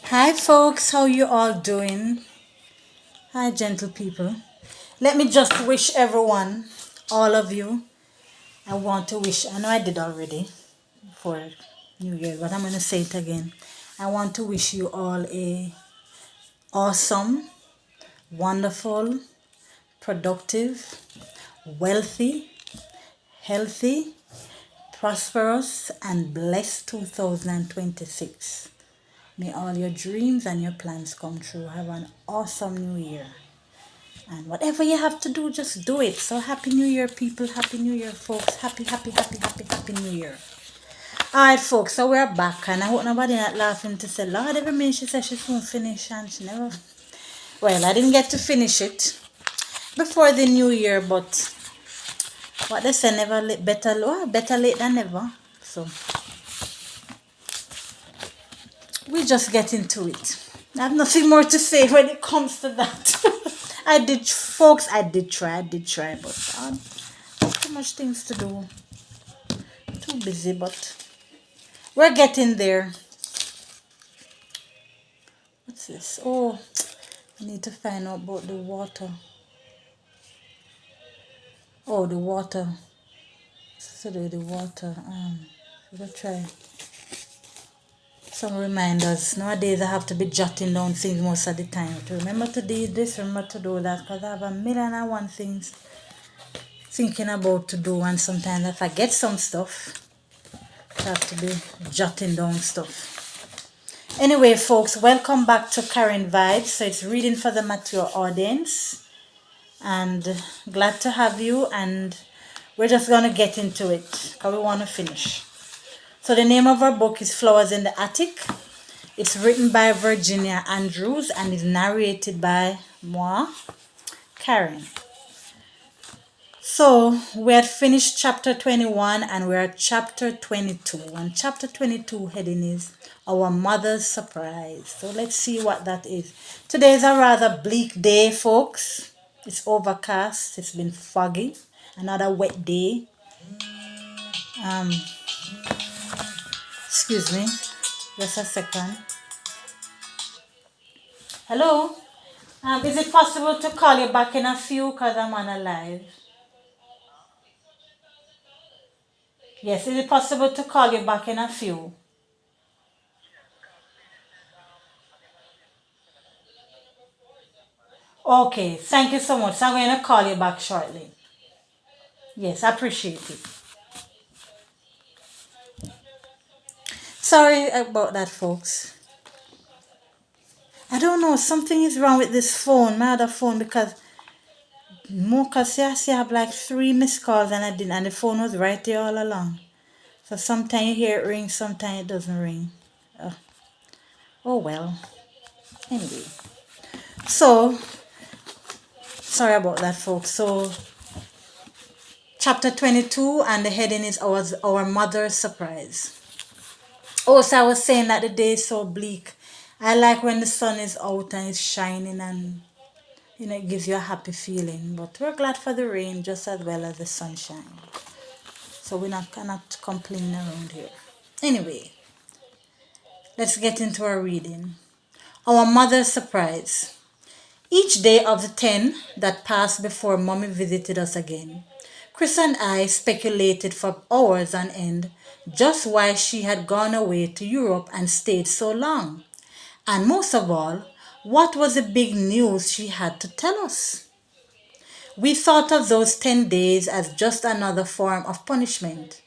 Hi folks, how you all doing? Hi gentle people. Let me just wish everyone, all of you, I want to wish, I know I did already for New Year, but I'm going to say it again. I want to wish you all a awesome, wonderful, productive, wealthy, healthy, prosperous and blessed 2026. May all your dreams and your plans come true. Have an awesome new year. And whatever you have to do, just do it. So happy new year, people. Happy new year, folks. Happy new year. Alright, folks, so we're back. And I hope nobody not laughing to say, Lord, every minute she said she won't finish and she never. Well, I didn't get to finish it before the new year, but what they say, never late, better late than never. So we just get into it. I have nothing more to say when it comes to that. Folks, I did try, but too much things to do. Too busy, but we're getting there. What's this? Oh, I need to find out about the water. Oh, the water. So the water. We'll try some reminders. Nowadays, I have to be jotting down things most of the time. To remember to do this, remember to do that, because I have a million and one things thinking about to do, and sometimes I forget some stuff. I have to be jotting down stuff. Anyway, folks, welcome back to Karen Vibes. So it's reading for the mature audience, and glad to have you. And we're just gonna get into it because we want to finish. So the name of our book is Flowers in the Attic. It's written by Virginia Andrews and is narrated by moi, Karen. So we had finished chapter 21 and we're at chapter 22. And chapter 22 heading is Our Mother's Surprise. So let's see what that is. Today is a rather bleak day, folks. It's overcast. It's been foggy. Another wet day. Excuse me. Just a second. Hello? Is it possible to call you back in a few because I'm on a live? Yes, is it possible to call you back in a few? Okay, thank you so much. So I'm going to call you back shortly. Yes, I appreciate it. Sorry about that, folks. I don't know, something is wrong with this phone, my other phone, because Mocha says I have like 3 missed calls and I didn't, and the phone was right there all along. So sometimes you hear it ring, sometimes it doesn't ring. Oh well. Anyway. So, sorry about that, folks. So, chapter 22, and the heading is Our Mother's Surprise. Oh, so I was saying that the day is so bleak. I like when the sun is out and it's shining, and it gives you a happy feeling. But we're glad for the rain just as well as the sunshine. So we cannot complain around here. Anyway, let's get into our reading. Our Mother's Surprise. Each day of the 10 that passed before Mommy visited us again, Chris and I speculated for hours on end just why she had gone away to Europe and stayed so long. And most of all, what was the big news she had to tell us? We thought of those 10 days as just another form of punishment.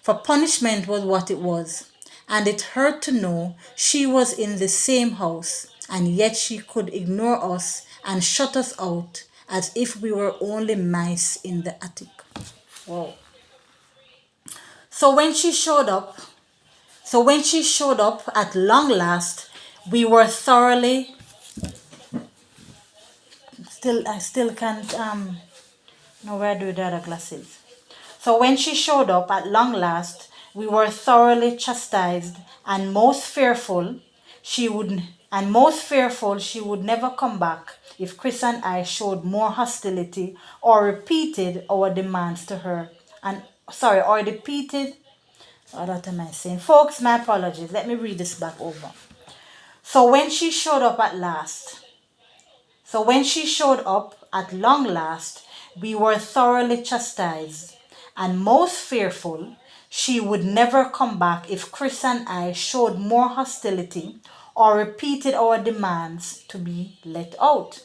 For punishment was what it was, and it hurt to know she was in the same house, and yet she could ignore us and shut us out as if we were only mice in the attic. Whoa. So when she showed up, at long last, we were thoroughly I still can't know where I do the other glasses. So when she showed up at long last, we were thoroughly chastised and most fearful she would never come back if Chris and I showed more hostility or repeated our demands to her. What am I saying? Folks, my apologies. Let me read this back over. So when she showed up at last, so when she showed up at long last, we were thoroughly chastised and most fearful she would never come back if Chris and I showed more hostility or repeated our demands to be let out.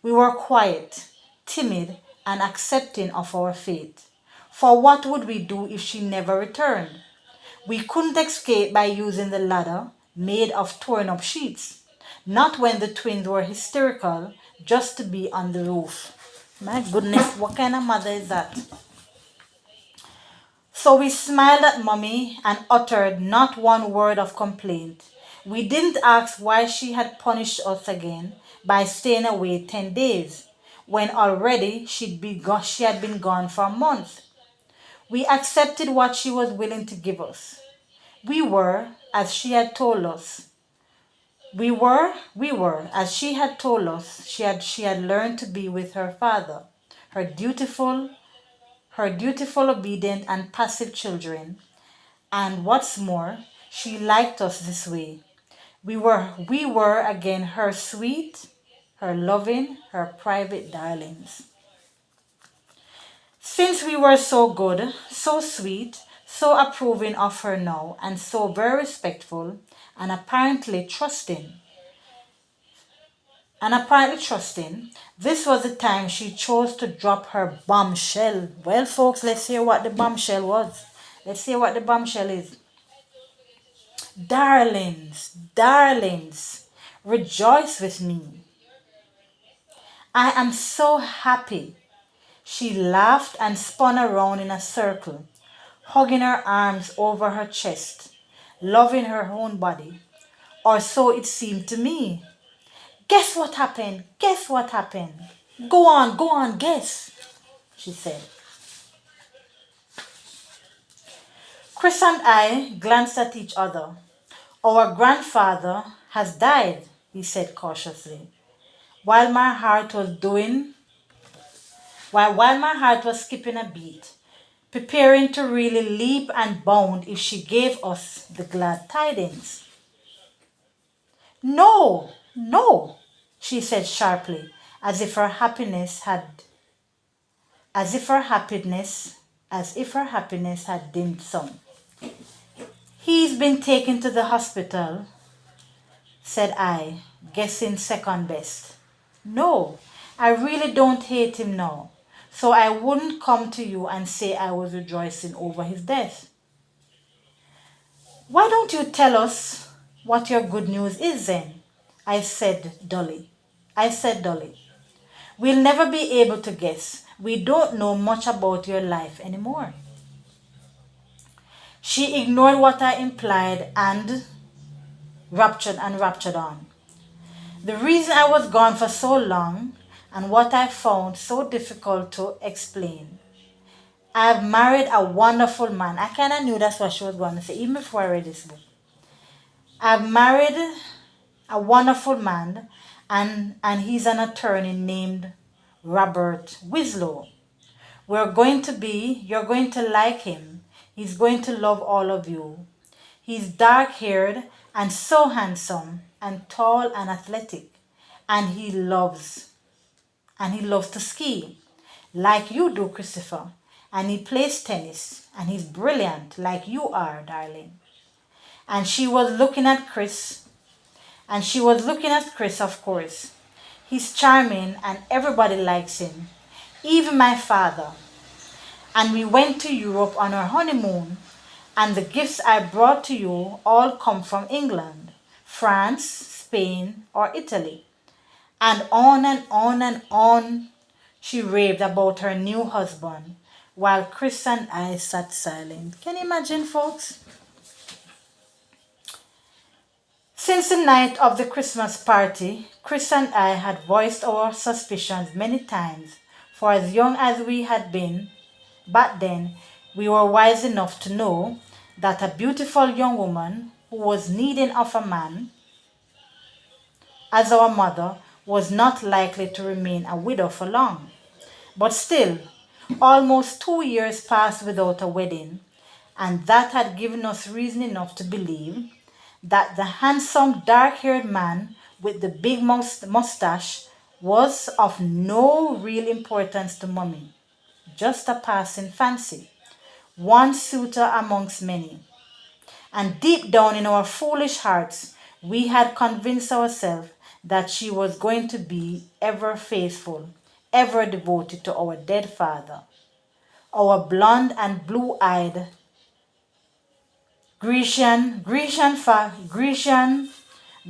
We were quiet, timid, and accepting of our fate. For what would we do if she never returned? We couldn't escape by using the ladder made of torn up sheets. Not when the twins were hysterical just to be on the roof. My goodness, what kind of mother is that? So we smiled at Mummy and uttered not one word of complaint. We didn't ask why she had punished us again by staying away 10 days, when already she had been gone for a month. We accepted what she was willing to give us. We were, as she had told us, as she had told us, she had learned to be with her father, her dutiful, obedient, and passive children. And what's more, she liked us this way. We were again her sweet, her loving, her private darlings. Since we were so good, so sweet, so approving of her now, and so very respectful, and apparently trusting, this was the time she chose to drop her bombshell. Well, folks, let's hear what the bombshell was. Let's hear what the bombshell is. Darlings, darlings, rejoice with me. I am so happy. She laughed and spun around in a circle, hugging her arms over her chest, loving her own body. Or so it seemed to me. Guess what happened? Guess what happened? Go on, guess, she said. Chris and I glanced at each other. Our grandfather has died, he said cautiously, while my heart was doing while my heart was skipping a beat, preparing to really leap and bound if she gave us the glad tidings. No, no, she said sharply, as if her happiness had dimmed some. He's been taken to the hospital, said I, guessing second best. No, I really don't hate him now, so I wouldn't come to you and say I was rejoicing over his death. Why don't you tell us what your good news is then? I said dully. We'll never be able to guess. We don't know much about your life anymore. She ignored what I implied and raptured on. The reason I was gone for so long and what I found so difficult to explain. I've married a wonderful man. I kind of knew that's what she was going to say, even before I read this book. I've married a wonderful man, and he's an attorney named Robert Wislow. You're going to like him. He's going to love all of you. He's dark haired and so handsome and tall and athletic. And he loves to ski like you do, Christopher. And he plays tennis and he's brilliant like you are, darling. And she was looking at Chris, of course. He's charming and everybody likes him, even my father. And we went to Europe on our honeymoon, and the gifts I brought to you all come from England, France, Spain, or Italy. And on and on and on she raved about her new husband, while Chris and I sat silent. Can you imagine, folks? Since the night of the Christmas party, Chris and I had voiced our suspicions many times, for as young as we had been, back then, we were wise enough to know that a beautiful young woman who was needing of a man as our mother was not likely to remain a widow for long. But still, almost 2 years passed without a wedding, and that had given us reason enough to believe that the handsome dark-haired man with the big mustache was of no real importance to Mummy, just a passing fancy, one suitor amongst many. And deep down in our foolish hearts, we had convinced ourselves that she was going to be ever faithful, ever devoted to our dead father, our blonde and blue-eyed Grecian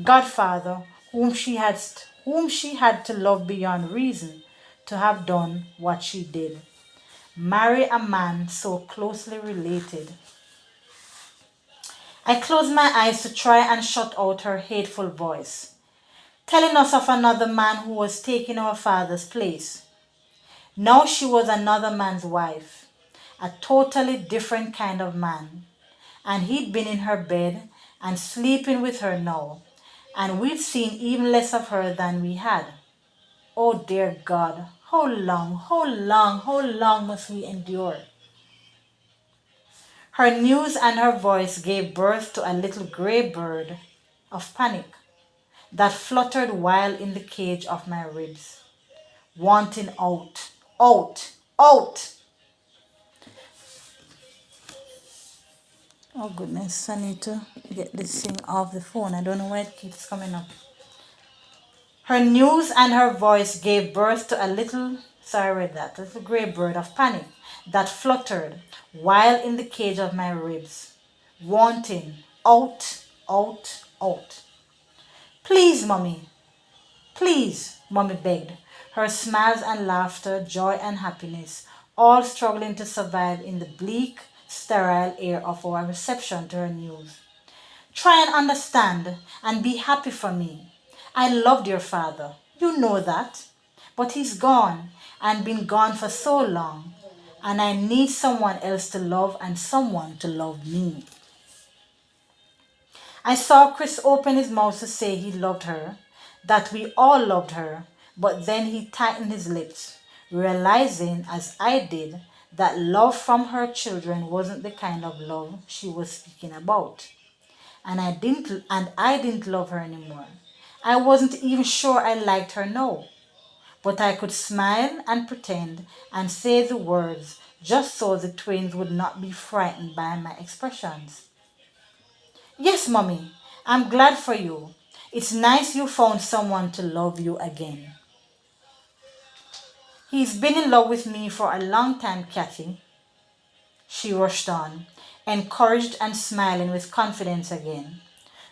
godfather, whom she had to love beyond reason to have done what she did. Marry a man so closely related. I closed my eyes to try and shut out her hateful voice, telling us of another man who was taking our father's place. Now she was another man's wife, a totally different kind of man. And he'd been in her bed and sleeping with her now, and we'd seen even less of her than we had. Oh dear God, how long must we endure? Her news and her voice gave birth to a little grey bird of panic that fluttered wild in the cage of my ribs, wanting out, out, out. Oh goodness, I need to get this thing off the phone. I don't know why it keeps coming up. Her news and her voice gave birth to a little, sorry I read that, a little grey bird of panic that fluttered wild in the cage of my ribs, wanting out, out, out. Please, Mummy, please, Mummy begged, her smiles and laughter, joy and happiness, all struggling to survive in the bleak, sterile air of our reception to her news. Try and understand and be happy for me. I loved your father. You know that. But he's gone and been gone for so long. And I need someone else to love and someone to love me. I saw Chris open his mouth to say he loved her, that we all loved her, but then he tightened his lips, realizing, as I did, that love from her children wasn't the kind of love she was speaking about. And I didn't love her anymore. I wasn't even sure I liked her now. But I could smile and pretend and say the words just so the twins would not be frightened by my expressions. Yes, Mommy, I'm glad for you. It's nice you found someone to love you again. He's been in love with me for a long time, Kathy, she rushed on, encouraged and smiling with confidence again.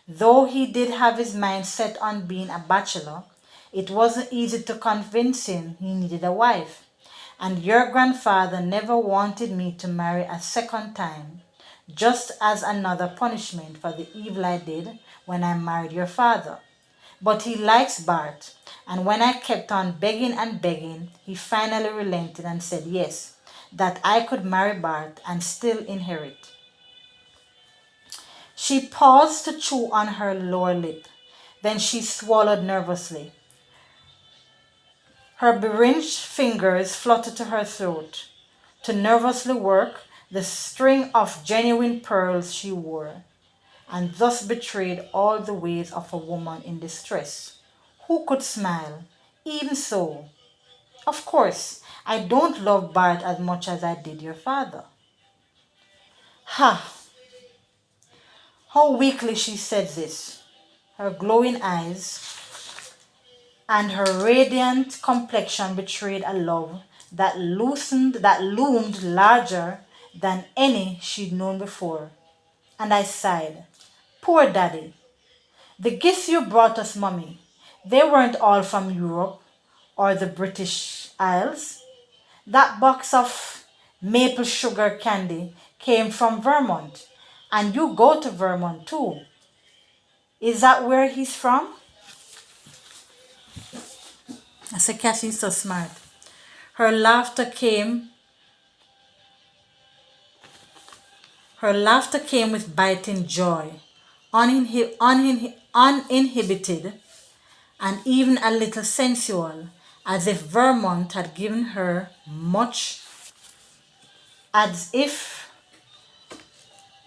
Though he did have his mind set on being a bachelor, it wasn't easy to convince him he needed a wife. And your grandfather never wanted me to marry a second time, just as another punishment for the evil I did when I married your father. But he likes Bart, and when I kept on begging and begging, he finally relented and said yes, that I could marry Bart and still inherit. She paused to chew on her lower lip. Then she swallowed nervously. Her beringed fingers fluttered to her throat to nervously work the string of genuine pearls she wore, and thus betrayed all the ways of a woman in distress. Who could smile? Even so. Of course, I don't love Bart as much as I did your father. Ha! How weakly she said this. Her glowing eyes and her radiant complexion betrayed a love that loomed larger than any she'd known before. And I sighed. Poor Daddy. The gifts you brought us, Mummy, they weren't all from Europe or the British Isles. That box of maple sugar candy came from Vermont, and you go to Vermont too. Is that where he's from? I said, Cassie's so smart. Her laughter came with biting joy, uninhibited, and even a little sensual, as if Vermont had given her much, as if,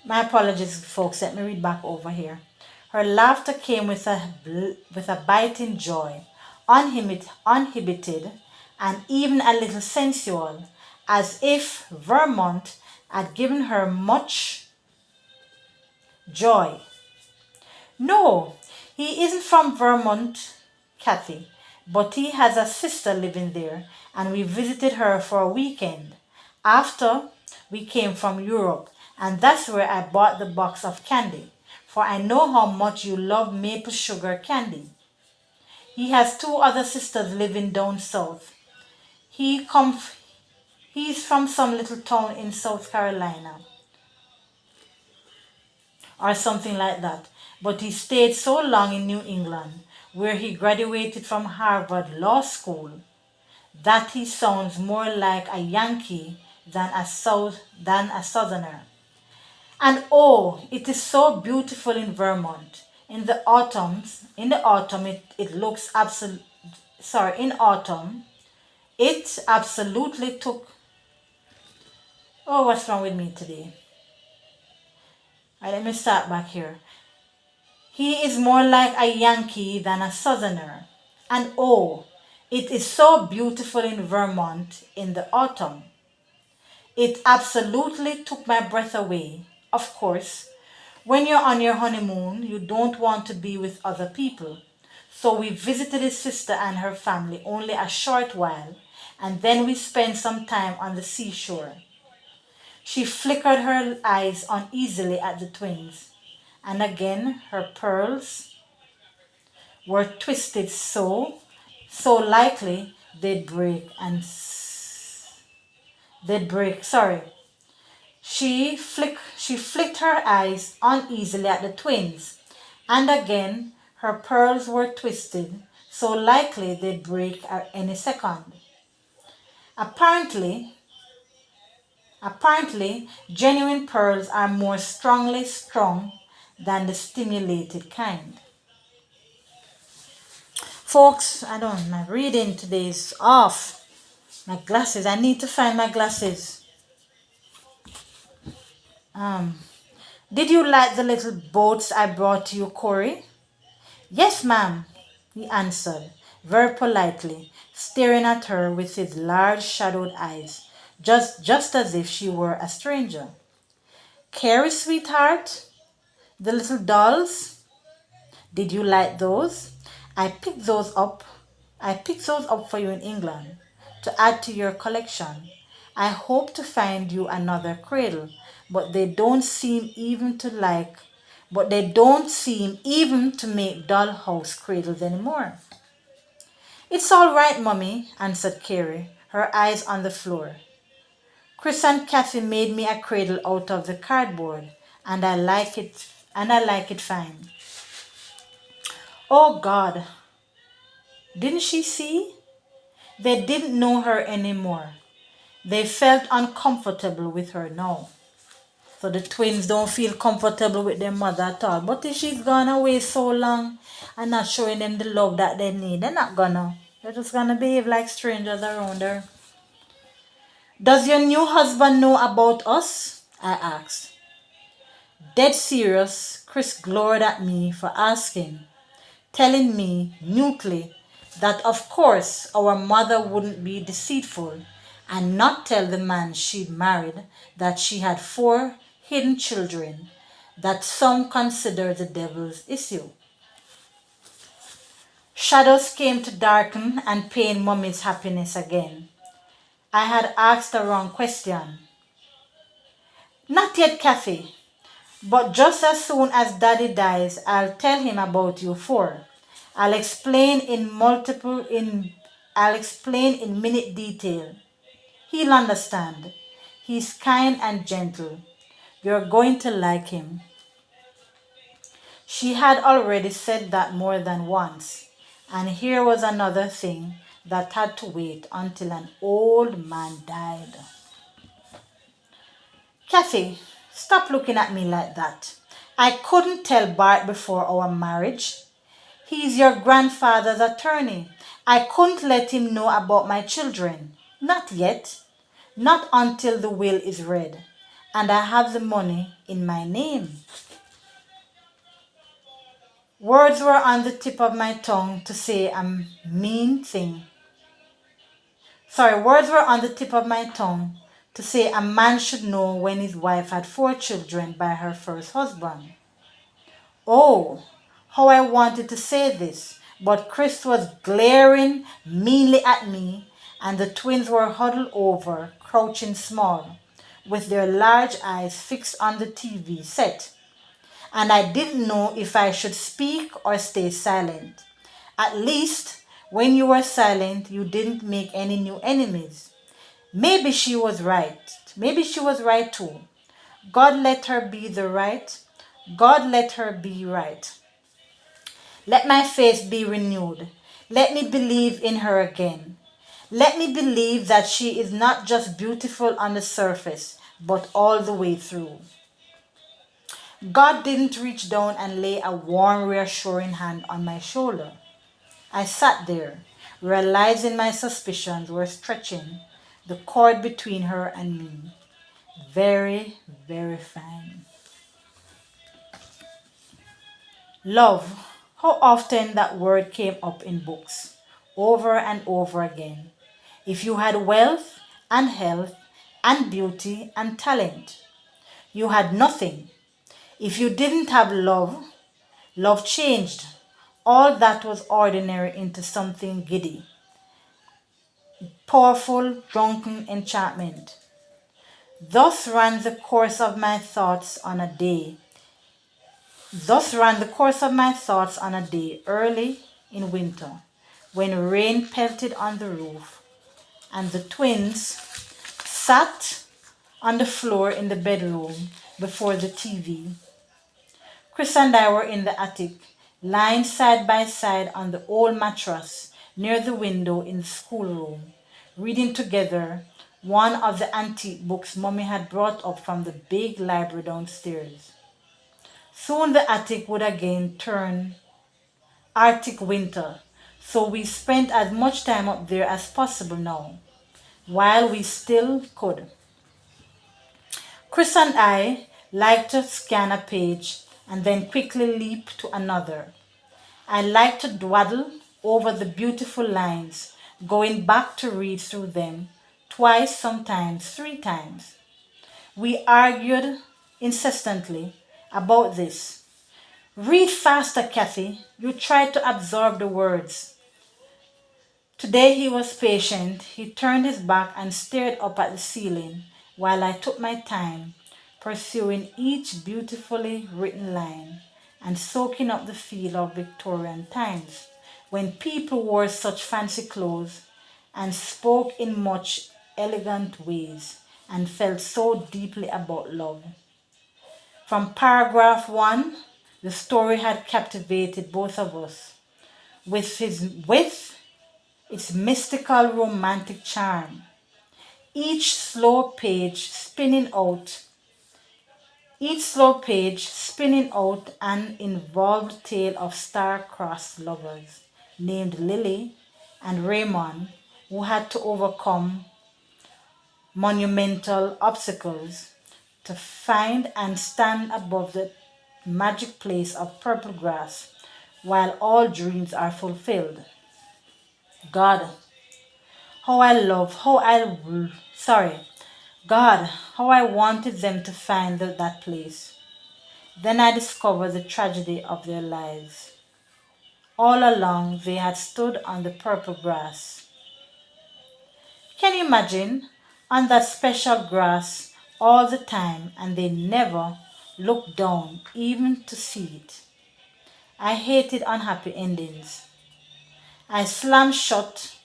my apologies folks, let me read back over here. Her laughter came with a biting joy, uninhibited, and even a little sensual, as if Vermont had given her much joy. No, he isn't from Vermont, Kathy, but he has a sister living there, and we visited her for a weekend after we came from Europe, and that's where I bought the box of candy, for I know how much you love maple sugar candy. He has two other sisters living down south. He come, he's from some little town in South Carolina or something like that. But he stayed so long in New England, where he graduated from Harvard Law School, that he sounds more like a Yankee than a Southerner. And oh, it is so beautiful in Vermont. In the autumn, it looks absolute. Sorry, in autumn, it absolutely took. Oh, what's wrong with me today? All right, let me start back here. He is more like a Yankee than a Southerner. And oh, it is so beautiful in Vermont in the autumn. It absolutely took my breath away. Of course, when you're on your honeymoon, you don't want to be with other people. So we visited his sister and her family only a short while, and then we spent some time on the seashore. She flickered her eyes uneasily at the twins, and again her pearls were twisted so likely they'd break and they'd break. Sorry. She flicked her eyes uneasily at the twins, and again her pearls were twisted, so likely they'd break at any second. Apparently, apparently, genuine pearls are more strongly strung than the stimulated kind. Folks, I don't, my reading today is off. My glasses, I need to find my glasses. Um, did you like the little boats I brought you, Corey? Yes, ma'am, he answered, very politely, staring at her with his large shadowed eyes, just as if she were a stranger. Carrie, sweetheart, the little dolls, did you like those? I picked those up. I picked those up for you in England to add to your collection. I hope to find you another cradle, but they don't seem even to like but they don't seem even to make dollhouse cradles anymore. It's all right, Mummy, answered Carrie, her eyes on the floor. Chris and Kathy made me a cradle out of the cardboard, and I like it fine. Oh God, didn't she see? They didn't know her anymore. They felt uncomfortable with her now. So the twins don't feel comfortable with their mother at all. But if she's gone away so long and not showing them the love that they need, they're not gonna. They're just gonna behave like strangers around her. Does your new husband know about us? I asked. Dead serious, Chris glowered at me for asking, telling me mutely that of course our mother wouldn't be deceitful and not tell the man she'd married that she had 4 hidden children that some consider the devil's issue. Shadows came to darken and pain Mummy's happiness again. I had asked the wrong question. Not yet, Kathy, but just as soon as Daddy dies, I'll tell him about you four. I'll explain in multiple in I'll explain in minute detail. He'll understand. He's kind and gentle. You're going to like him. She had already said that more than once, and here was another thing that had to wait until an old man died. Kathy, stop looking at me like that. I couldn't tell Bart before our marriage. He's your grandfather's attorney. I couldn't let him know about my children. Not yet. Not until the will is read and I have the money in my name. Words were on the tip of my tongue to say a mean thing. Sorry, words were on the tip of my tongue to say a man should know when his wife had 4 children by her first husband. Oh, how I wanted to say this, but Chris was glaring meanly at me, and the twins were huddled over, crouching small, with their large eyes fixed on the TV set. And I didn't know if I should speak or stay silent. At least, when you were silent, you didn't make any new enemies. Maybe she was right. Maybe she was right too. God let her be the right. God let her be right. Let my faith be renewed. Let me believe in her again. Let me believe that she is not just beautiful on the surface, but all the way through. God didn't reach down and lay a warm, reassuring hand on my shoulder. I sat there, realizing my suspicions were stretching the cord between her and me. Very, very fine. Love. How often that word came up in books, over and over again. If you had wealth and health and beauty and talent, you had nothing. If you didn't have love, love changed all that was ordinary into something giddy, powerful, drunken enchantment. Thus ran the course of my thoughts on a day. Thus ran the course of my thoughts on a day early in winter, when rain pelted on the roof, and the twins sat on the floor in the bedroom before the TV. Chris and I were in the attic, lying side by side on the old mattress near the window in the schoolroom, reading together one of the antique books Mommy had brought up from the big library downstairs. Soon the attic would again turn Arctic winter, so we spent as much time up there as possible now, while we still could. Chris and I liked to scan a page and then quickly leap to another. I liked to dawdle over the beautiful lines, going back to read through them twice, sometimes 3 times. We argued incessantly about this. Read faster, Kathy. You tried to absorb the words. Today he was patient. He turned his back and stared up at the ceiling while I took my time, pursuing each beautifully written line and soaking up the feel of Victorian times, when people wore such fancy clothes and spoke in much elegant ways and felt so deeply about love. From paragraph 1, the story had captivated both of us with its mystical romantic charm. Each slow page spinning out an involved tale of star-crossed lovers named Lily and Raymond who had to overcome monumental obstacles to find and stand above the magic place of purple grass while all dreams are fulfilled. God, how I love, how I, sorry, God, how I wanted them to find that place. Then I discovered the tragedy of their lives. All along, they had stood on the purple grass. Can you imagine? On that special grass all the time, and they never looked down even to see it. I hated unhappy endings. I slammed shut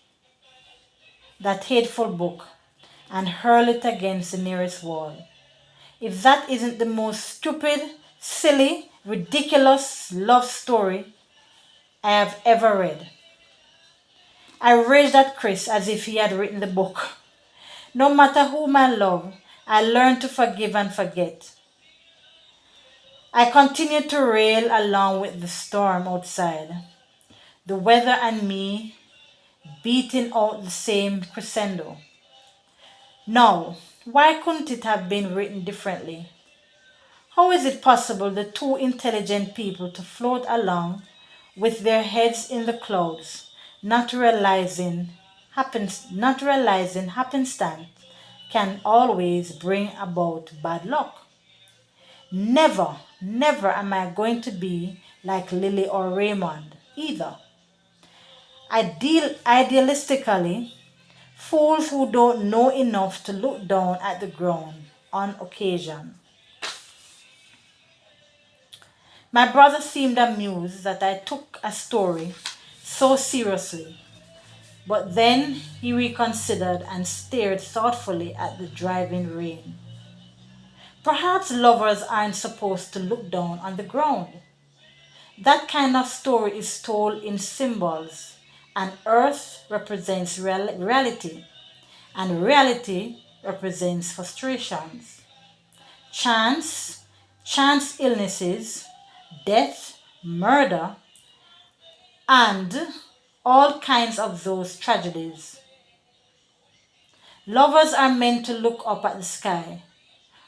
that hateful book and hurled it against the nearest wall. If that isn't the most stupid, silly, ridiculous love story I have ever read. I raged at Chris as if he had written the book. No matter whom I love, I learned to forgive and forget. I continued to rail along with the storm outside, the weather and me beating out the same crescendo. Now, why couldn't it have been written differently? How is it possible the two intelligent people to float along with their heads in the clouds, not realizing happenstance can always bring about bad luck? Never, never am I going to be like Lily or Raymond either. Idealistically, fools who don't know enough to look down at the ground on occasion. My brother seemed amused that I took a story so seriously, but then he reconsidered and stared thoughtfully at the driving rain. Perhaps lovers aren't supposed to look down on the ground. That kind of story is told in symbols, and earth represents reality, and reality represents frustrations, chance, chance illnesses, death, murder, and all kinds of those tragedies. Lovers are meant to look up at the sky,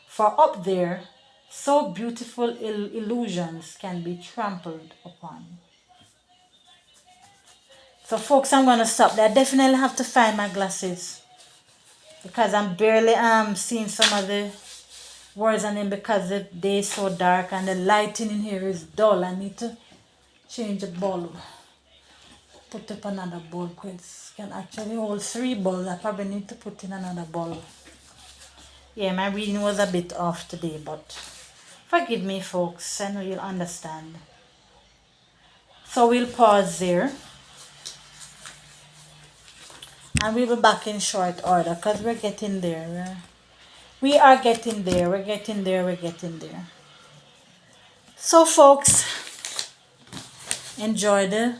for up there, so beautiful illusions can be trampled upon. So folks, I'm going to stop there. I definitely have to find my glasses because I'm barely seeing some of the words on them because the day is so dark and the lighting in here is dull. I need to change the bulb. Put up another bulb because it can actually hold 3 bulbs. I probably need to put in another bulb. Yeah, my reading was a bit off today, but forgive me folks, I know you'll understand. So we'll pause there. And we'll be back in short order because we're getting there. We are getting there. We're getting there. We're getting there. So folks, enjoy the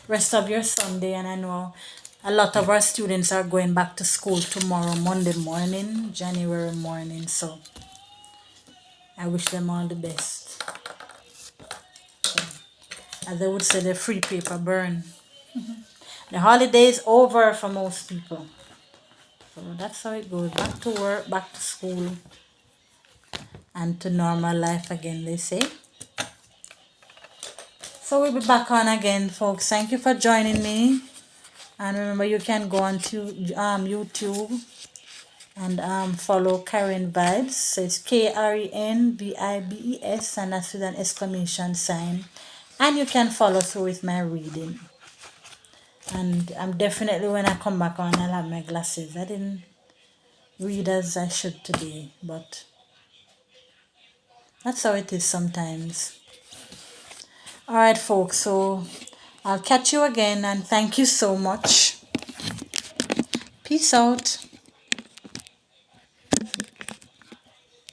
rest of your Sunday. And I know a lot of our students are going back to school tomorrow, Monday morning, January morning. So I wish them all the best. As they would say, the free paper burn. The holiday is over for most people. So that's how it goes. Back to work, back to school, and to normal life again, they say. So we'll be back on again, folks. Thank you for joining me. And remember, you can go on to YouTube and follow Karen Vibes. So it's KRENVIBES, and that's with an exclamation sign. And you can follow through with my reading. And I'm definitely, when I come back on, I'll have my glasses. I didn't read as I should today, but that's how it is sometimes. Alright folks, so I'll catch you again and thank you so much. Peace out.